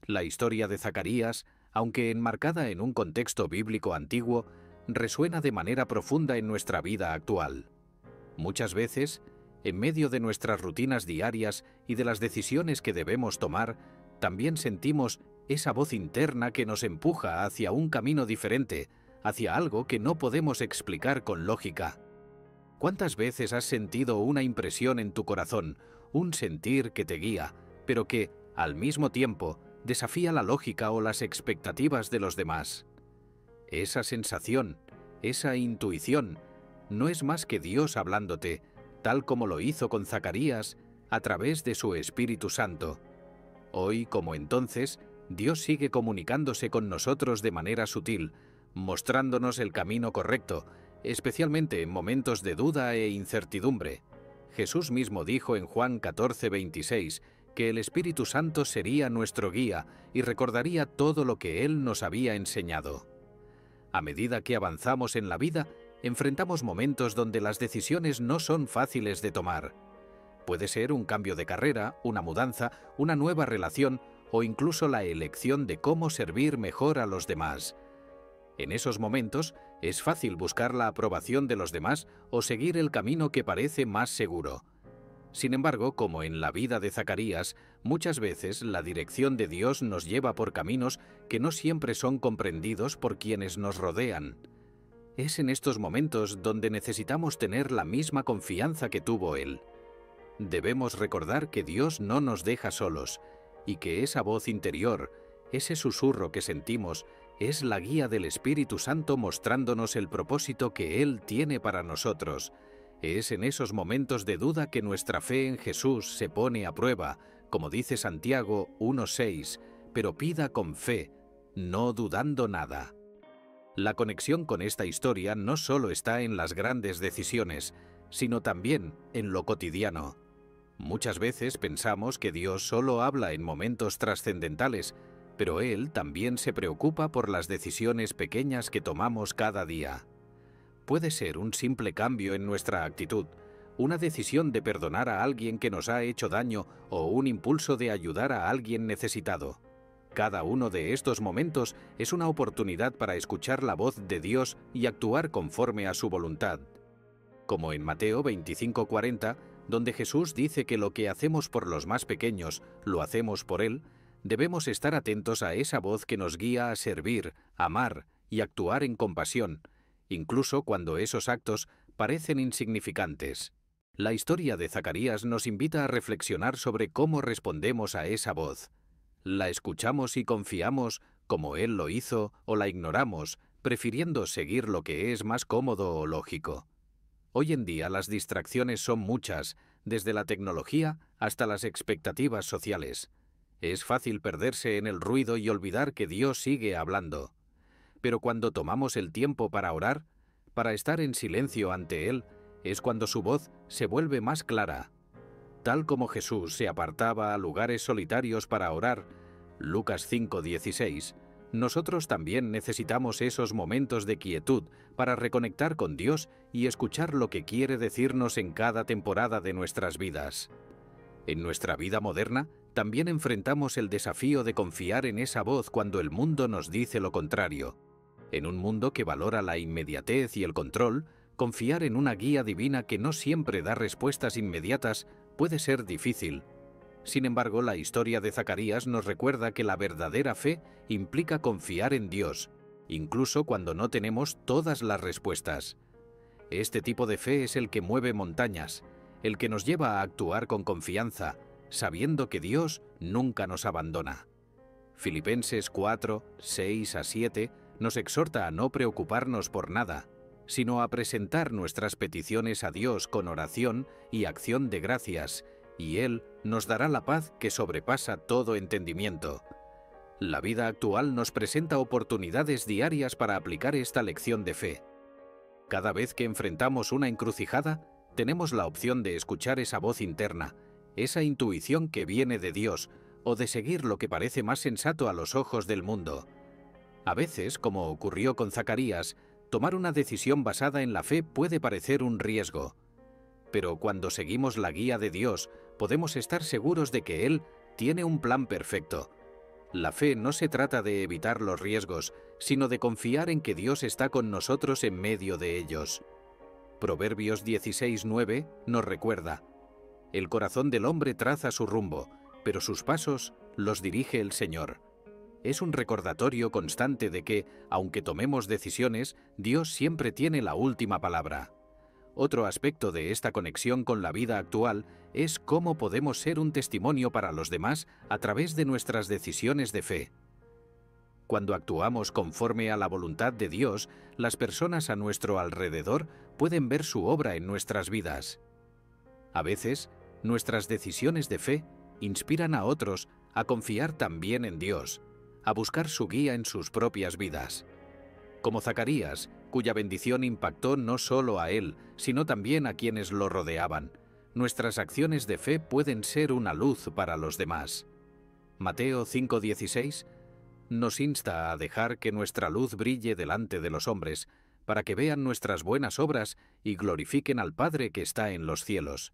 Speaker 1: La historia de Zacarías, aunque enmarcada en un contexto bíblico antiguo, resuena de manera profunda en nuestra vida actual. Muchas veces, en medio de nuestras rutinas diarias y de las decisiones que debemos tomar, también sentimos esa voz interna que nos empuja hacia un camino diferente, hacia algo que no podemos explicar con lógica. ¿Cuántas veces has sentido una impresión en tu corazón, un sentir que te guía, pero que, al mismo tiempo, desafía la lógica o las expectativas de los demás? Esa sensación, esa intuición, no es más que Dios hablándote, tal como lo hizo con Zacarías, a través de su Espíritu Santo. Hoy, como entonces, Dios sigue comunicándose con nosotros de manera sutil, mostrándonos el camino correcto, especialmente en momentos de duda e incertidumbre. Jesús mismo dijo en Juan 14:26 que el Espíritu Santo sería nuestro guía y recordaría todo lo que Él nos había enseñado. A medida que avanzamos en la vida, enfrentamos momentos donde las decisiones no son fáciles de tomar. Puede ser un cambio de carrera, una mudanza, una nueva relación o incluso la elección de cómo servir mejor a los demás. En esos momentos es fácil buscar la aprobación de los demás o seguir el camino que parece más seguro. Sin embargo, como en la vida de Zacarías, muchas veces la dirección de Dios nos lleva por caminos que no siempre son comprendidos por quienes nos rodean. Es en estos momentos donde necesitamos tener la misma confianza que tuvo Él. Debemos recordar que Dios no nos deja solos y que esa voz interior, ese susurro que sentimos, es la guía del Espíritu Santo mostrándonos el propósito que Él tiene para nosotros. Es en esos momentos de duda que nuestra fe en Jesús se pone a prueba, como dice Santiago 1:6, pero pida con fe, no dudando nada. La conexión con esta historia no solo está en las grandes decisiones, sino también en lo cotidiano. Muchas veces pensamos que Dios solo habla en momentos trascendentales, pero Él también se preocupa por las decisiones pequeñas que tomamos cada día. Puede ser un simple cambio en nuestra actitud, una decisión de perdonar a alguien que nos ha hecho daño o un impulso de ayudar a alguien necesitado. Cada uno de estos momentos es una oportunidad para escuchar la voz de Dios y actuar conforme a su voluntad. Como en Mateo 25:40, donde Jesús dice que lo que hacemos por los más pequeños, lo hacemos por Él, debemos estar atentos a esa voz que nos guía a servir, amar y actuar en compasión, incluso cuando esos actos parecen insignificantes. La historia de Zacarías nos invita a reflexionar sobre cómo respondemos a esa voz. ¿La escuchamos y confiamos como Él lo hizo o la ignoramos, prefiriendo seguir lo que es más cómodo o lógico? Hoy en día las distracciones son muchas, desde la tecnología hasta las expectativas sociales. Es fácil perderse en el ruido y olvidar que Dios sigue hablando. Pero cuando tomamos el tiempo para orar, para estar en silencio ante Él, es cuando su voz se vuelve más clara. Tal como Jesús se apartaba a lugares solitarios para orar, Lucas 5:16, nosotros también necesitamos esos momentos de quietud para reconectar con Dios y escuchar lo que quiere decirnos en cada temporada de nuestras vidas. En nuestra vida moderna, también enfrentamos el desafío de confiar en esa voz cuando el mundo nos dice lo contrario. En un mundo que valora la inmediatez y el control, confiar en una guía divina que no siempre da respuestas inmediatas puede ser difícil. Sin embargo, la historia de Zacarías nos recuerda que la verdadera fe implica confiar en Dios, incluso cuando no tenemos todas las respuestas. Este tipo de fe es el que mueve montañas, el que nos lleva a actuar con confianza, sabiendo que Dios nunca nos abandona. Filipenses 4:6-7 nos exhorta a no preocuparnos por nada, sino a presentar nuestras peticiones a Dios con oración y acción de gracias, y Él nos dará la paz que sobrepasa todo entendimiento. La vida actual nos presenta oportunidades diarias para aplicar esta lección de fe. Cada vez que enfrentamos una encrucijada, tenemos la opción de escuchar esa voz interna, esa intuición que viene de Dios, o de seguir lo que parece más sensato a los ojos del mundo. A veces, como ocurrió con Zacarías, tomar una decisión basada en la fe puede parecer un riesgo. Pero cuando seguimos la guía de Dios, podemos estar seguros de que Él tiene un plan perfecto. La fe no se trata de evitar los riesgos, sino de confiar en que Dios está con nosotros en medio de ellos. Proverbios 16:9 nos recuerda: el corazón del hombre traza su rumbo, pero sus pasos los dirige el Señor. Es un recordatorio constante de que, aunque tomemos decisiones, Dios siempre tiene la última palabra. Otro aspecto de esta conexión con la vida actual es cómo podemos ser un testimonio para los demás a través de nuestras decisiones de fe. Cuando actuamos conforme a la voluntad de Dios, las personas a nuestro alrededor pueden ver su obra en nuestras vidas. A veces, nuestras decisiones de fe inspiran a otros a confiar también en Dios, a buscar su guía en sus propias vidas. Como Zacarías, cuya bendición impactó no solo a él, sino también a quienes lo rodeaban, nuestras acciones de fe pueden ser una luz para los demás. Mateo 5:16 nos insta a dejar que nuestra luz brille delante de los hombres, para que vean nuestras buenas obras y glorifiquen al Padre que está en los cielos.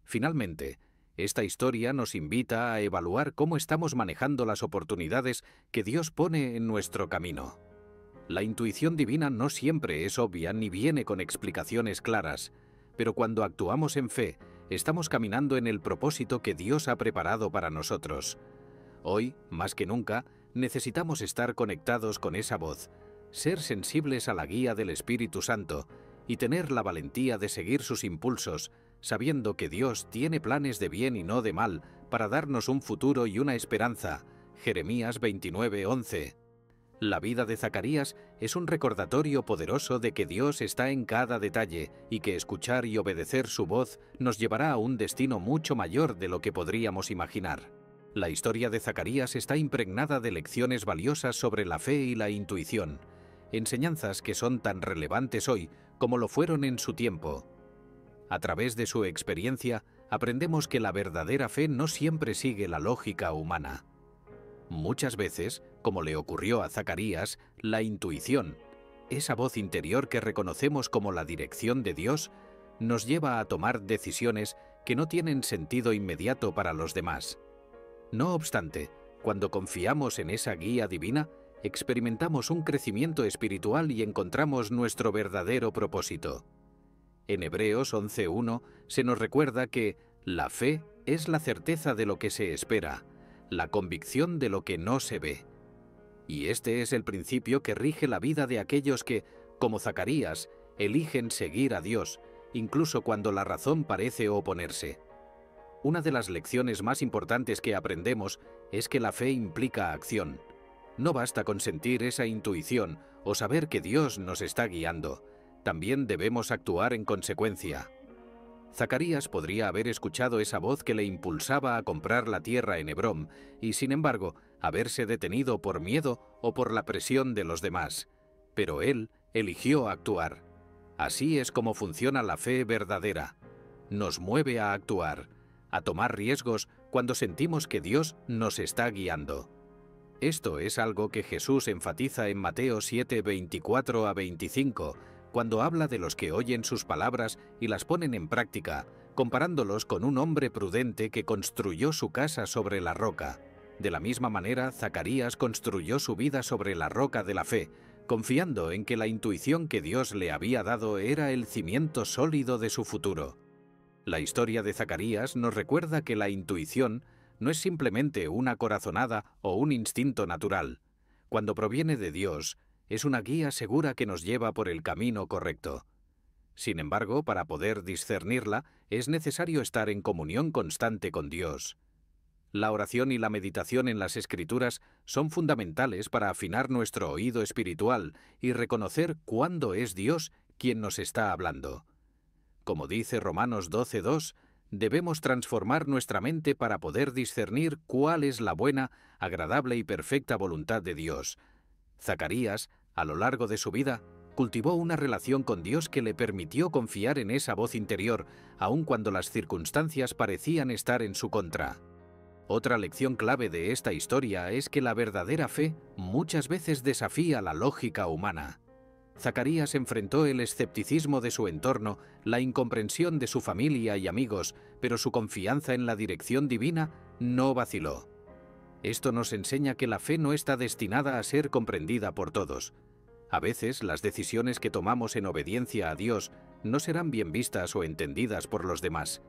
Speaker 1: Finalmente, esta historia nos invita a evaluar cómo estamos manejando las oportunidades que Dios pone en nuestro camino. La intuición divina no siempre es obvia ni viene con explicaciones claras, pero cuando actuamos en fe, estamos caminando en el propósito que Dios ha preparado para nosotros. Hoy, más que nunca, necesitamos estar conectados con esa voz, ser sensibles a la guía del Espíritu Santo y tener la valentía de seguir sus impulsos, sabiendo que Dios tiene planes de bien y no de mal para darnos un futuro y una esperanza. Jeremías 29:11. La vida de Zacarías es un recordatorio poderoso de que Dios está en cada detalle y que escuchar y obedecer su voz nos llevará a un destino mucho mayor de lo que podríamos imaginar. La historia de Zacarías está impregnada de lecciones valiosas sobre la fe y la intuición, enseñanzas que son tan relevantes hoy como lo fueron en su tiempo. A través de su experiencia, aprendemos que la verdadera fe no siempre sigue la lógica humana. Muchas veces, como le ocurrió a Zacarías, la intuición, esa voz interior que reconocemos como la dirección de Dios, nos lleva a tomar decisiones que no tienen sentido inmediato para los demás. No obstante, cuando confiamos en esa guía divina, experimentamos un crecimiento espiritual y encontramos nuestro verdadero propósito. En Hebreos 11:1 se nos recuerda que la fe es la certeza de lo que se espera, la convicción de lo que no se ve. Y este es el principio que rige la vida de aquellos que, como Zacarías, eligen seguir a Dios, incluso cuando la razón parece oponerse. Una de las lecciones más importantes que aprendemos es que la fe implica acción. No basta con sentir esa intuición o saber que Dios nos está guiando. También debemos actuar en consecuencia. Zacarías podría haber escuchado esa voz que le impulsaba a comprar la tierra en Hebrón y, sin embargo, haberse detenido por miedo o por la presión de los demás. Pero él eligió actuar. Así es como funciona la fe verdadera. Nos mueve a actuar, a tomar riesgos cuando sentimos que Dios nos está guiando. Esto es algo que Jesús enfatiza en Mateo 7:24-25, cuando habla de los que oyen sus palabras y las ponen en práctica, comparándolos con un hombre prudente que construyó su casa sobre la roca. De la misma manera, Zacarías construyó su vida sobre la roca de la fe, confiando en que la intuición que Dios le había dado era el cimiento sólido de su futuro. La historia de Zacarías nos recuerda que la intuición no es simplemente una corazonada o un instinto natural. Cuando proviene de Dios, es una guía segura que nos lleva por el camino correcto. Sin embargo, para poder discernirla, es necesario estar en comunión constante con Dios. La oración y la meditación en las Escrituras son fundamentales para afinar nuestro oído espiritual y reconocer cuándo es Dios quien nos está hablando. Como dice Romanos 12:2, debemos transformar nuestra mente para poder discernir cuál es la buena, agradable y perfecta voluntad de Dios. Zacarías, a lo largo de su vida, cultivó una relación con Dios que le permitió confiar en esa voz interior, aun cuando las circunstancias parecían estar en su contra. Otra lección clave de esta historia es que la verdadera fe muchas veces desafía la lógica humana. Zacarías enfrentó el escepticismo de su entorno, la incomprensión de su familia y amigos, pero su confianza en la dirección divina no vaciló. Esto nos enseña que la fe no está destinada a ser comprendida por todos. A veces, las decisiones que tomamos en obediencia a Dios no serán bien vistas o entendidas por los demás,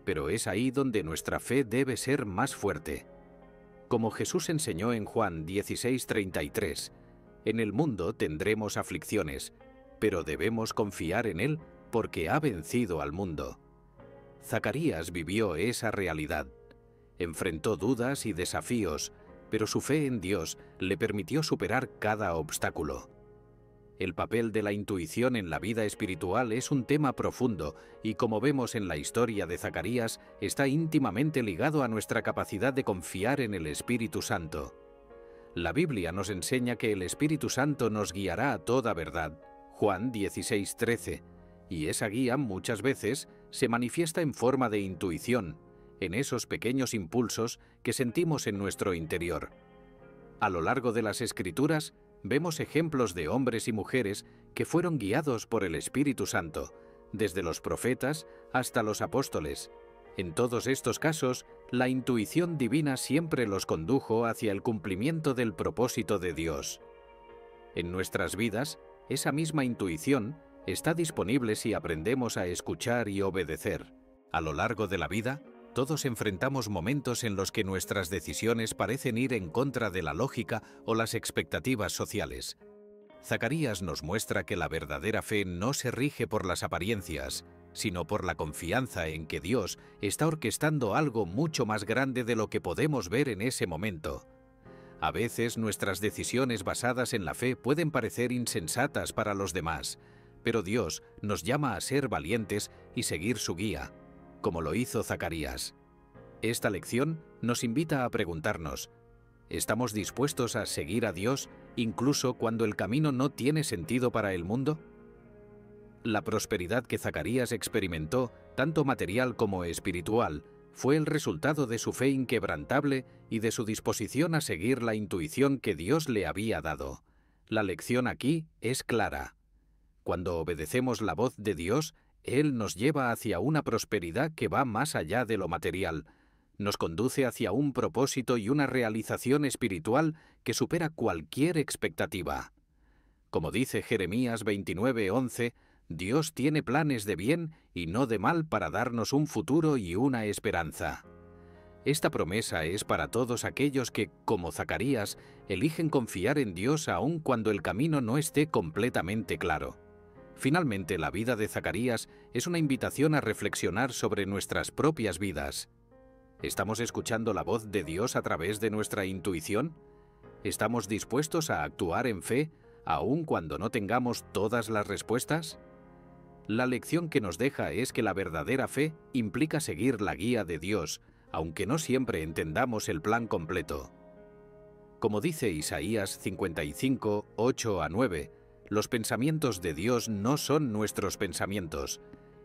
Speaker 1: pero es ahí donde nuestra fe debe ser más fuerte. Como Jesús enseñó en Juan 16:33, en el mundo tendremos aflicciones, pero debemos confiar en Él porque ha vencido al mundo. Zacarías vivió esa realidad. Enfrentó dudas y desafíos, pero su fe en Dios le permitió superar cada obstáculo. El papel de la intuición en la vida espiritual es un tema profundo y, como vemos en la historia de Zacarías, está íntimamente ligado a nuestra capacidad de confiar en el Espíritu Santo. La Biblia nos enseña que el Espíritu Santo nos guiará a toda verdad, Juan 16:13, y esa guía muchas veces se manifiesta en forma de intuición, en esos pequeños impulsos que sentimos en nuestro interior. A lo largo de las Escrituras, vemos ejemplos de hombres y mujeres que fueron guiados por el Espíritu Santo, desde los profetas hasta los apóstoles. En todos estos casos, la intuición divina siempre los condujo hacia el cumplimiento del propósito de Dios. En nuestras vidas, esa misma intuición está disponible si aprendemos a escuchar y obedecer. A lo largo de la vida, todos enfrentamos momentos en los que nuestras decisiones parecen ir en contra de la lógica o las expectativas sociales. Zacarías nos muestra que la verdadera fe no se rige por las apariencias, sino por la confianza en que Dios está orquestando algo mucho más grande de lo que podemos ver en ese momento. A veces nuestras decisiones basadas en la fe pueden parecer insensatas para los demás, pero Dios nos llama a ser valientes y seguir su guía, como lo hizo Zacarías. Esta lección nos invita a preguntarnos, ¿estamos dispuestos a seguir a Dios incluso cuando el camino no tiene sentido para el mundo? La prosperidad que Zacarías experimentó, tanto material como espiritual, fue el resultado de su fe inquebrantable y de su disposición a seguir la intuición que Dios le había dado. La lección aquí es clara. Cuando obedecemos la voz de Dios, Él nos lleva hacia una prosperidad que va más allá de lo material. Nos conduce hacia un propósito y una realización espiritual que supera cualquier expectativa. Como dice Jeremías 29:11, Dios tiene planes de bien y no de mal para darnos un futuro y una esperanza. Esta promesa es para todos aquellos que, como Zacarías, eligen confiar en Dios aun cuando el camino no esté completamente claro. Finalmente, la vida de Zacarías es una invitación a reflexionar sobre nuestras propias vidas. ¿Estamos escuchando la voz de Dios a través de nuestra intuición? ¿Estamos dispuestos a actuar en fe, aun cuando no tengamos todas las respuestas? La lección que nos deja es que la verdadera fe implica seguir la guía de Dios, aunque no siempre entendamos el plan completo. Como dice Isaías 55, 8-9, los pensamientos de Dios no son nuestros pensamientos,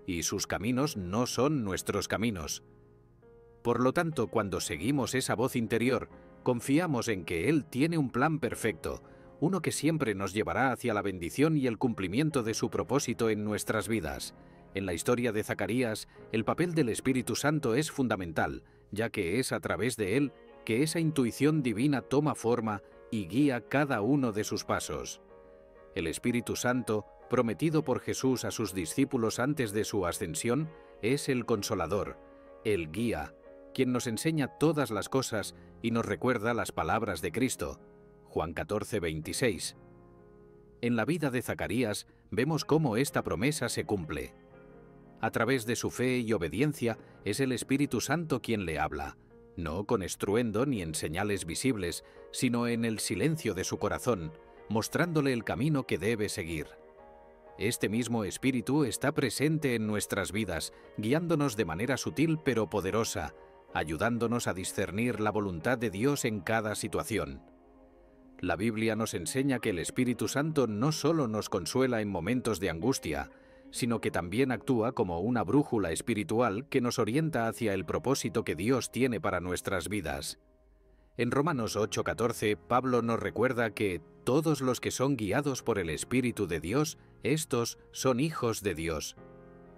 Speaker 1: y sus caminos no son nuestros caminos. Por lo tanto, cuando seguimos esa voz interior, confiamos en que Él tiene un plan perfecto, uno que siempre nos llevará hacia la bendición y el cumplimiento de su propósito en nuestras vidas. En la historia de Zacarías, el papel del Espíritu Santo es fundamental, ya que es a través de él que esa intuición divina toma forma y guía cada uno de sus pasos. El Espíritu Santo, prometido por Jesús a sus discípulos antes de su ascensión, es el Consolador, el Guía, quien nos enseña todas las cosas y nos recuerda las palabras de Cristo. Juan 14:26. En la vida de Zacarías vemos cómo esta promesa se cumple. A través de su fe y obediencia es el Espíritu Santo quien le habla, no con estruendo ni en señales visibles, sino en el silencio de su corazón, mostrándole el camino que debe seguir. Este mismo Espíritu está presente en nuestras vidas, guiándonos de manera sutil pero poderosa, ayudándonos a discernir la voluntad de Dios en cada situación. La Biblia nos enseña que el Espíritu Santo no solo nos consuela en momentos de angustia, sino que también actúa como una brújula espiritual que nos orienta hacia el propósito que Dios tiene para nuestras vidas. En Romanos 8:14, Pablo nos recuerda que todos los que son guiados por el Espíritu de Dios, estos son hijos de Dios.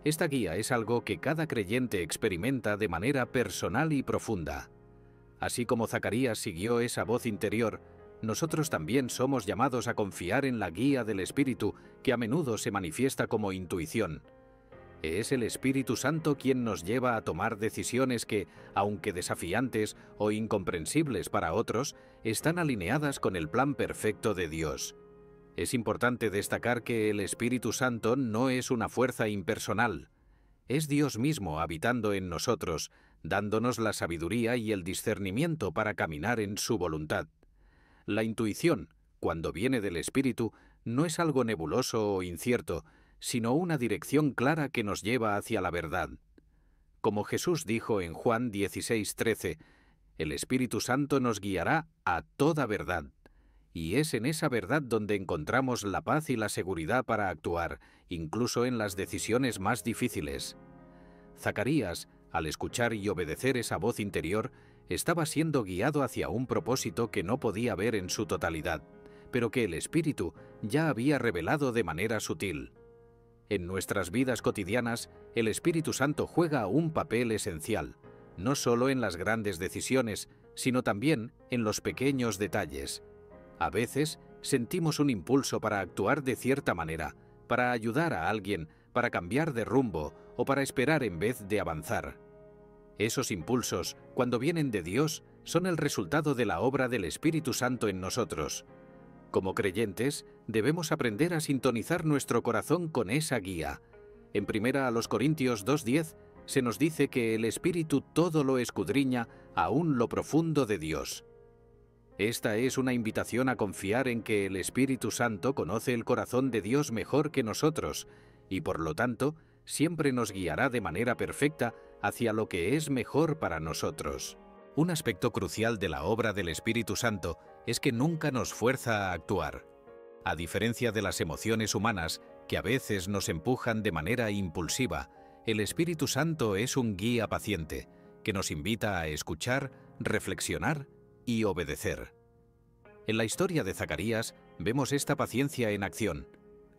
Speaker 1: Esta guía es algo que cada creyente experimenta de manera personal y profunda. Así como Zacarías siguió esa voz interior, nosotros también somos llamados a confiar en la guía del Espíritu, que a menudo se manifiesta como intuición. Es el Espíritu Santo quien nos lleva a tomar decisiones que, aunque desafiantes o incomprensibles para otros, están alineadas con el plan perfecto de Dios. Es importante destacar que el Espíritu Santo no es una fuerza impersonal. Es Dios mismo habitando en nosotros, dándonos la sabiduría y el discernimiento para caminar en su voluntad. La intuición, cuando viene del Espíritu, no es algo nebuloso o incierto, sino una dirección clara que nos lleva hacia la verdad. Como Jesús dijo en Juan 16:13, el Espíritu Santo nos guiará a toda verdad. Y es en esa verdad donde encontramos la paz y la seguridad para actuar, incluso en las decisiones más difíciles. Zacarías, al escuchar y obedecer esa voz interior, estaba siendo guiado hacia un propósito que no podía ver en su totalidad, pero que el Espíritu ya había revelado de manera sutil. En nuestras vidas cotidianas, el Espíritu Santo juega un papel esencial, no solo en las grandes decisiones, sino también en los pequeños detalles. A veces sentimos un impulso para actuar de cierta manera, para ayudar a alguien, para cambiar de rumbo o para esperar en vez de avanzar. Esos impulsos, cuando vienen de Dios, son el resultado de la obra del Espíritu Santo en nosotros. Como creyentes, debemos aprender a sintonizar nuestro corazón con esa guía. En 1 Corintios 2:10 se nos dice que el Espíritu todo lo escudriña, aún lo profundo de Dios. Esta es una invitación a confiar en que el Espíritu Santo conoce el corazón de Dios mejor que nosotros, y por lo tanto, siempre nos guiará de manera perfecta hacia lo que es mejor para nosotros. Un aspecto crucial de la obra del Espíritu Santo es que nunca nos fuerza a actuar. A diferencia de las emociones humanas, que a veces nos empujan de manera impulsiva, el Espíritu Santo es un guía paciente, que nos invita a escuchar, reflexionar y obedecer. En la historia de Zacarías vemos esta paciencia en acción.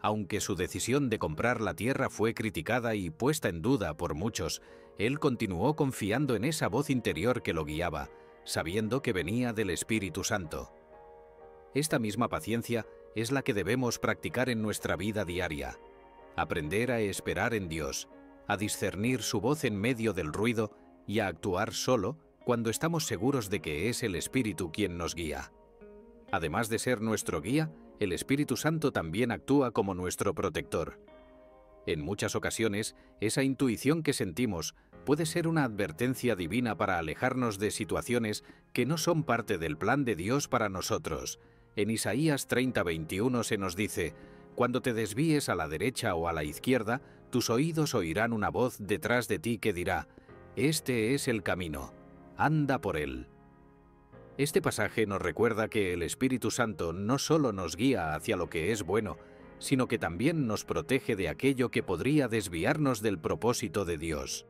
Speaker 1: Aunque su decisión de comprar la tierra fue criticada y puesta en duda por muchos, él continuó confiando en esa voz interior que lo guiaba, sabiendo que venía del Espíritu Santo. Esta misma paciencia es la que debemos practicar en nuestra vida diaria. Aprender a esperar en Dios, a discernir su voz en medio del ruido y a actuar solo cuando estamos seguros de que es el Espíritu quien nos guía. Además de ser nuestro guía, el Espíritu Santo también actúa como nuestro protector. En muchas ocasiones, esa intuición que sentimos puede ser una advertencia divina para alejarnos de situaciones que no son parte del plan de Dios para nosotros. En Isaías 30:21 se nos dice: «Cuando te desvíes a la derecha o a la izquierda, tus oídos oirán una voz detrás de ti que dirá: Este es el camino, anda por él». Este pasaje nos recuerda que el Espíritu Santo no solo nos guía hacia lo que es bueno, sino que también nos protege de aquello que podría desviarnos del propósito de Dios.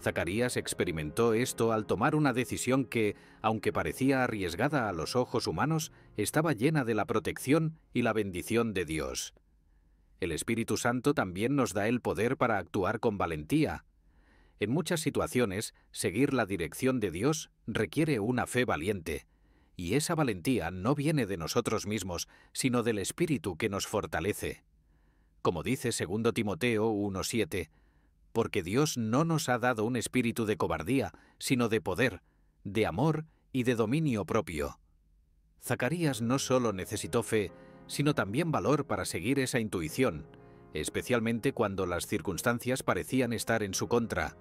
Speaker 1: Zacarías experimentó esto al tomar una decisión que, aunque parecía arriesgada a los ojos humanos, estaba llena de la protección y la bendición de Dios. El Espíritu Santo también nos da el poder para actuar con valentía. En muchas situaciones, seguir la dirección de Dios requiere una fe valiente, y esa valentía no viene de nosotros mismos, sino del Espíritu que nos fortalece. Como dice 2 Timoteo 1:7, «Porque Dios no nos ha dado un espíritu de cobardía, sino de poder, de amor y de dominio propio». Zacarías no solo necesitó fe, sino también valor para seguir esa intuición, especialmente cuando las circunstancias parecían estar en su contra.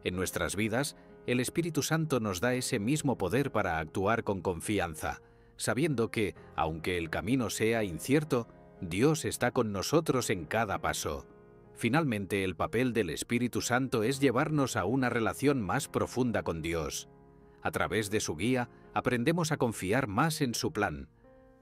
Speaker 1: En nuestras vidas, el Espíritu Santo nos da ese mismo poder para actuar con confianza, sabiendo que, aunque el camino sea incierto, Dios está con nosotros en cada paso. Finalmente, el papel del Espíritu Santo es llevarnos a una relación más profunda con Dios. A través de su guía, aprendemos a confiar más en su plan,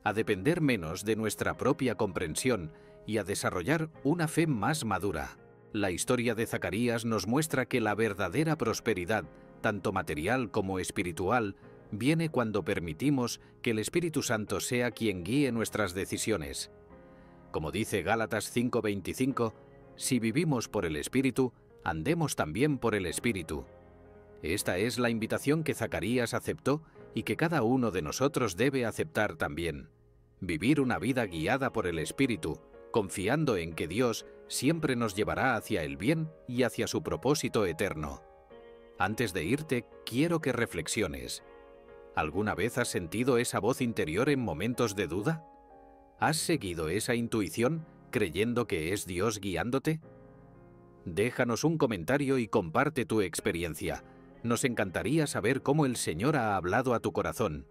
Speaker 1: a depender menos de nuestra propia comprensión y a desarrollar una fe más madura. La historia de Zacarías nos muestra que la verdadera prosperidad, tanto material como espiritual, viene cuando permitimos que el Espíritu Santo sea quien guíe nuestras decisiones. Como dice Gálatas 5:25, si vivimos por el Espíritu, andemos también por el Espíritu. Esta es la invitación que Zacarías aceptó y que cada uno de nosotros debe aceptar también. Vivir una vida guiada por el Espíritu, confiando en que Dios siempre nos llevará hacia el bien y hacia su propósito eterno. Antes de irte, quiero que reflexiones. ¿Alguna vez has sentido esa voz interior en momentos de duda? ¿Has seguido esa intuición creyendo que es Dios guiándote? Déjanos un comentario y comparte tu experiencia. Nos encantaría saber cómo el Señor ha hablado a tu corazón.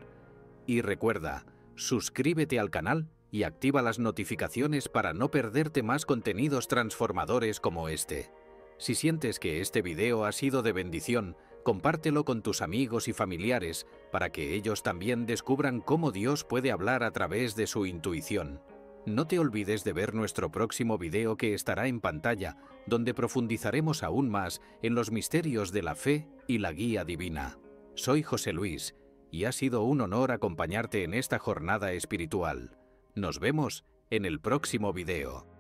Speaker 1: Y recuerda, suscríbete al canal y activa las notificaciones para no perderte más contenidos transformadores como este. Si sientes que este video ha sido de bendición, compártelo con tus amigos y familiares para que ellos también descubran cómo Dios puede hablar a través de su intuición. No te olvides de ver nuestro próximo video que estará en pantalla, donde profundizaremos aún más en los misterios de la fe y la guía divina. Soy José Luis, y ha sido un honor acompañarte en esta jornada espiritual. Nos vemos en el próximo video.